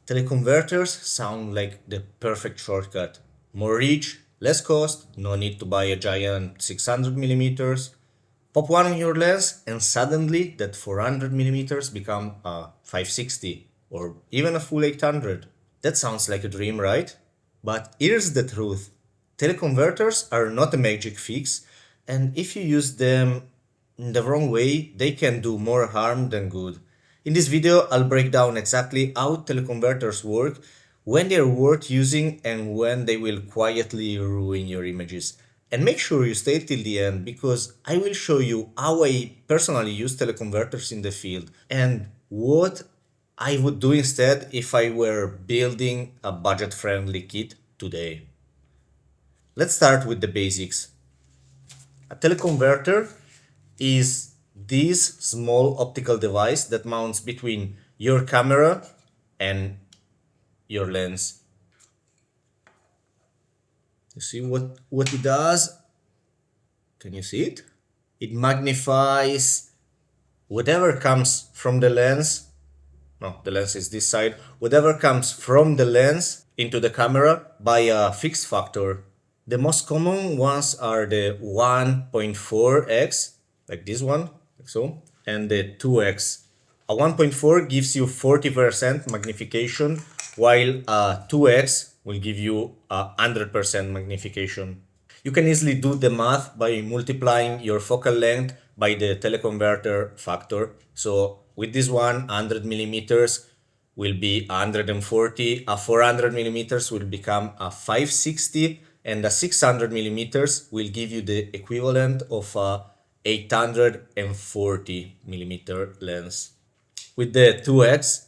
Teleconverters sound like the perfect shortcut. More reach, less cost, no need to buy a giant 600 millimeters. Pop one on your lens and suddenly that 400 millimeters become a 560 or even a full 800. That sounds like a dream, right? But here's the truth. Teleconverters are not a magic fix, and if you use them in the wrong way, they can do more harm than good. In this video, I'll break down exactly how teleconverters work, when they're worth using, and when they will quietly ruin your images. And make sure you stay till the end because I will show you how I personally use teleconverters in the field and what I would do instead if I were building a budget-friendly kit today. Let's start with the basics. A teleconverter is this small optical device that mounts between your camera and your lens. You see what it does? Can you see it? It magnifies whatever comes from the lens. No, the lens is this side. Whatever comes from the lens into the camera by a fixed factor. The most common ones are the 1.4x, like this one, like so, and the 2x. A 1.4 gives you 40% magnification, while a 2x will give you 100% magnification. You can easily do the math by multiplying your focal length by the teleconverter factor. So with this one, 100 millimeters will be 140, a 400 millimeters will become a 560, and a 600 millimeters will give you the equivalent of a 840 millimeter lens. With the 2x,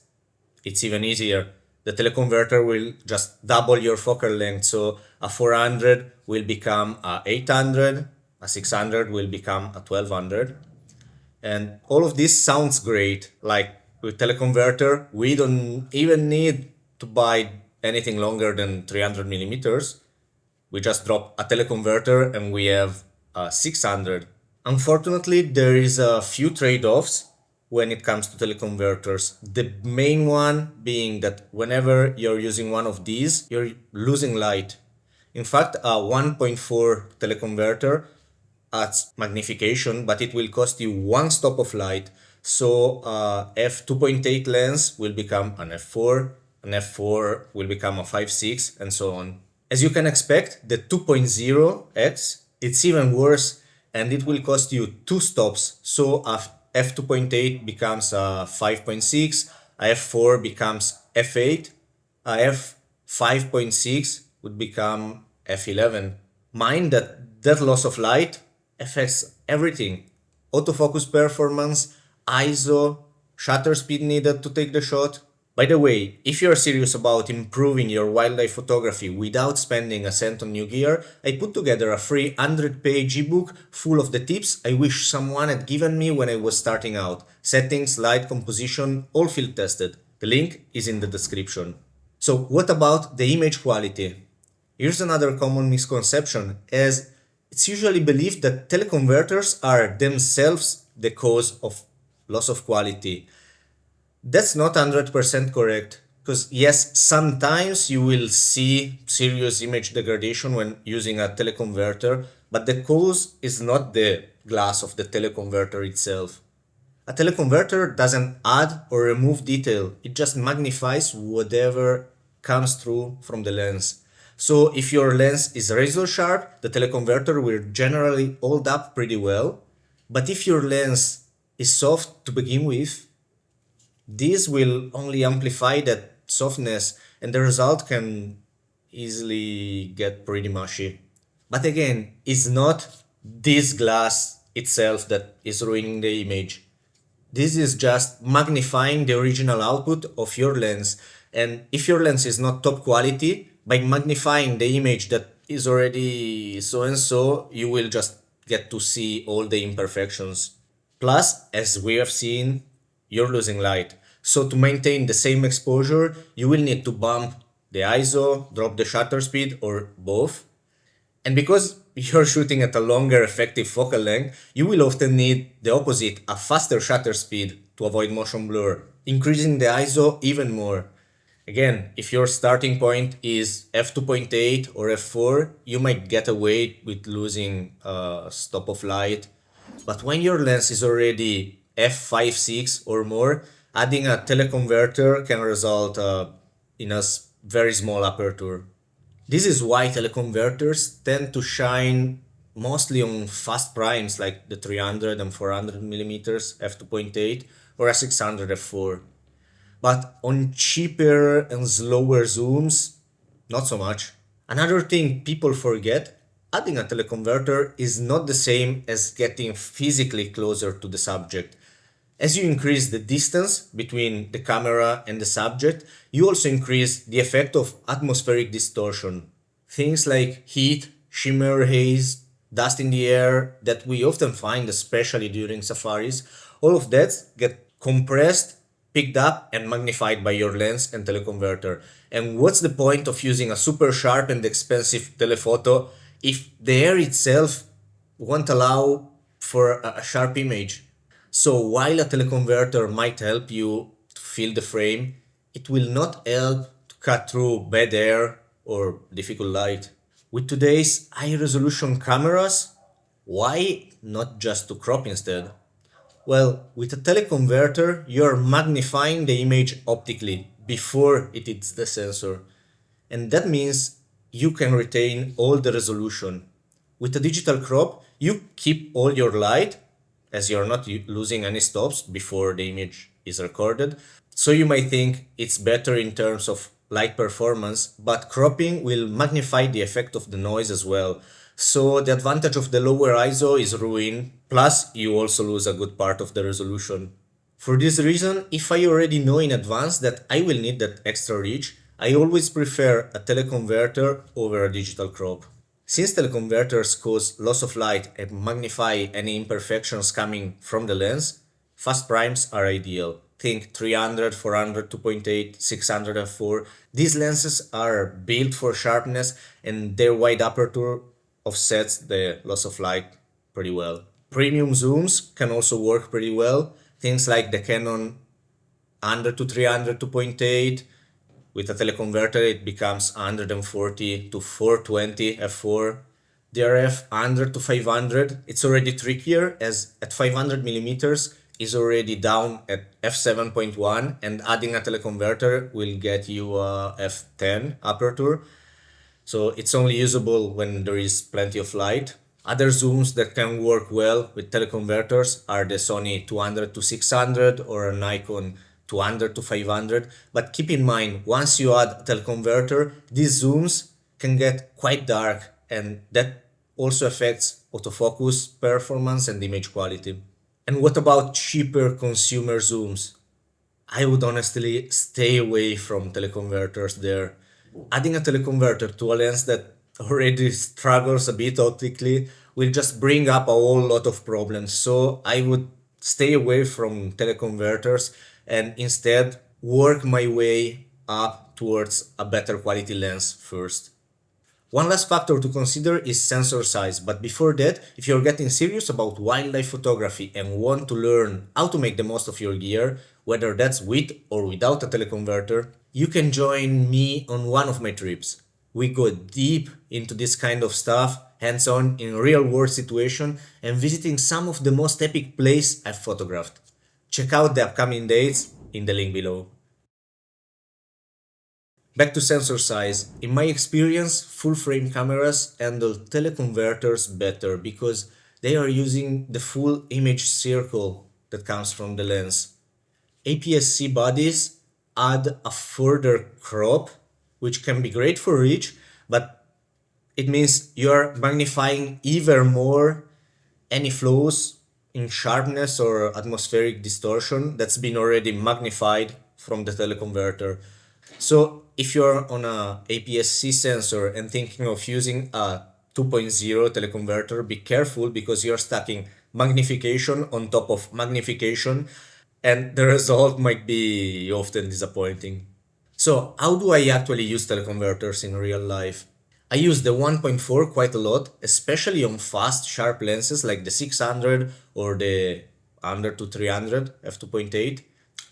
it's even easier. The teleconverter will just double your focal length, so a 400 will become a 800, a 600 will become a 1200. And all of this sounds great. Like with teleconverter, we don't even need to buy anything longer than 300 millimeters. We just drop a teleconverter and we have a 600. Unfortunately, there is a few trade-offs when it comes to teleconverters. The main one being that whenever you're using one of these, you're losing light. In fact, a 1.4 teleconverter adds magnification, but it will cost you one stop of light. So f2.8 lens will become an f4, an f4 will become a 5.6, and so on. As you can expect, the 2.0x, it's even worse, and it will cost you two stops. So a f2.8 becomes a 5.6, a f4 becomes f8, a f5.6 would become f11. Mind that that loss of light affects everything. Autofocus performance, ISO, shutter speed needed to take the shot. By the way, if you're serious about improving your wildlife photography without spending a cent on new gear, I put together a free 100-page ebook full of the tips I wish someone had given me when I was starting out. Settings, light, composition, all field tested. The link is in the description. So what about the image quality? Here's another common misconception, as it's usually believed that teleconverters are themselves the cause of loss of quality. That's not 100% correct, because yes, sometimes you will see serious image degradation when using a teleconverter, but the cause is not the glass of the teleconverter itself. A teleconverter doesn't add or remove detail, it just magnifies whatever comes through from the lens. So if your lens is razor sharp, the teleconverter will generally hold up pretty well, but if your lens is soft to begin with, this will only amplify that softness and the result can easily get pretty mushy. But again, it's not this glass itself that is ruining the image. This is just magnifying the original output of your lens. And if your lens is not top quality, by magnifying the image that is already so and so, you will just get to see all the imperfections. Plus, as we have seen, you're losing light. So to maintain the same exposure, you will need to bump the ISO, drop the shutter speed, or both. And because you're shooting at a longer effective focal length, you will often need the opposite, a faster shutter speed to avoid motion blur, increasing the ISO even more. Again, if your starting point is f2.8 or f4, you might get away with losing stop of light. But when your lens is already f5, 6 or more, adding a teleconverter can result in a very small aperture. This is why teleconverters tend to shine mostly on fast primes like the 300 and 400 millimeters f2.8 or a 600 f4. But on cheaper and slower zooms, not so much. Another thing people forget, adding a teleconverter is not the same as getting physically closer to the subject. As you increase the distance between the camera and the subject, you also increase the effect of atmospheric distortion. Things like heat, shimmer, haze, dust in the air that we often find, especially during safaris, all of that get compressed, picked up, and magnified by your lens and teleconverter. And what's the point of using a super sharp and expensive telephoto if the air itself won't allow for a sharp image? So while a teleconverter might help you to fill the frame, it will not help to cut through bad air or difficult light. With today's high resolution cameras, why not just to crop instead? Well, with a teleconverter, you're magnifying the image optically before it hits the sensor. And that means you can retain all the resolution. With a digital crop, you keep all your light, as you're not losing any stops before the image is recorded. So you might think it's better in terms of light performance, but cropping will magnify the effect of the noise as well. So the advantage of the lower ISO is ruined, plus you also lose a good part of the resolution. For this reason, if I already know in advance that I will need that extra reach, I always prefer a teleconverter over a digital crop. Since teleconverters cause loss of light and magnify any imperfections coming from the lens, fast primes are ideal. Think 300, 400, 2.8, 600 f4. These lenses are built for sharpness and their wide aperture offsets the loss of light pretty well. Premium zooms can also work pretty well. Things like the Canon 100 to 300 2.8. With a teleconverter, it becomes 140 to 420 f4. DRF 100 to 500, it's already trickier as at 500 millimeters is already down at f7.1 and adding a teleconverter will get you a f10 aperture. So it's only usable when there is plenty of light. Other zooms that can work well with teleconverters are the Sony 200 to 600 or a Nikon 200 to 500. But keep in mind, once you add a teleconverter, these zooms can get quite dark and that also affects autofocus performance and image quality. And what about cheaper consumer zooms? I would honestly stay away from teleconverters there. Adding a teleconverter to a lens that already struggles a bit optically will just bring up a whole lot of problems. So I would stay away from teleconverters and instead work my way up towards a better quality lens first. One last factor to consider is sensor size, but before that, if you're getting serious about wildlife photography and want to learn how to make the most of your gear, whether that's with or without a teleconverter, you can join me on one of my trips. We go deep into this kind of stuff, hands-on in real-world situation and visiting some of the most epic places I've photographed. Check out the upcoming dates in the link below. Back to sensor size. In my experience, full frame cameras handle teleconverters better because they are using the full image circle that comes from the lens. APS-C bodies add a further crop, which can be great for reach, but it means you're magnifying even more any flows in sharpness or atmospheric distortion that's been already magnified from the teleconverter. So if you're on a APS-C sensor and thinking of using a 2.0 teleconverter, be careful because you're stacking magnification on top of magnification and the result might be often disappointing. So how do I actually use teleconverters in real life? I use the 1.4 quite a lot, especially on fast sharp lenses like the 600 or the 100 to 300 f2.8.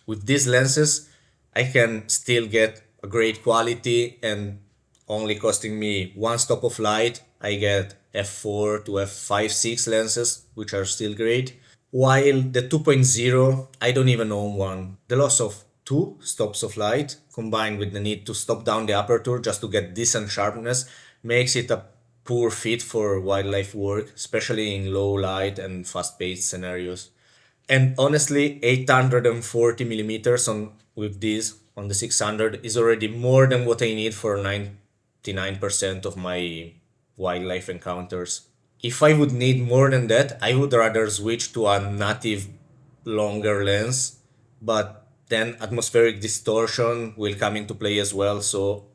With these lenses, I can still get a great quality and only costing me one stop of light, I get f4 to f5.6 lenses, which are still great. While the 2.0, I don't even own one. The loss of two stops of light, combined with the need to stop down the aperture just to get decent sharpness, makes it a poor fit for wildlife work, especially in low light and fast-paced scenarios. And honestly, 840 millimeters on with this on the 600 is already more than what I need for 99% of my wildlife encounters. If I would need more than that, I would rather switch to a native longer lens, but then atmospheric distortion will come into play as well, so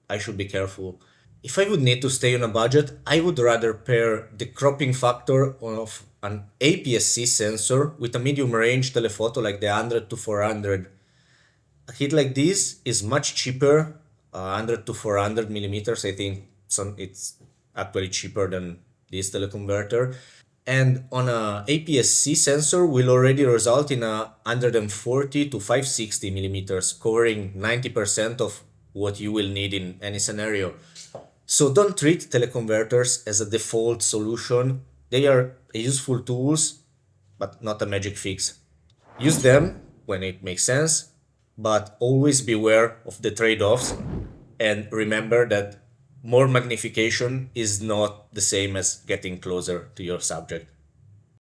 I should be careful. If I would need to stay on a budget, I would rather pair the cropping factor of an APS-C sensor with a medium range telephoto like the 100 to 400. A kit like this is much cheaper, 100 to 400 millimeters. I think it's actually cheaper than this teleconverter. And on a APS-C sensor will already result in a 140 to 560 millimeters, covering 90% of what you will need in any scenario. So don't treat teleconverters as a default solution. They are useful tools, but not a magic fix. Use them when it makes sense, but always beware of the trade-offs and remember that more magnification is not the same as getting closer to your subject.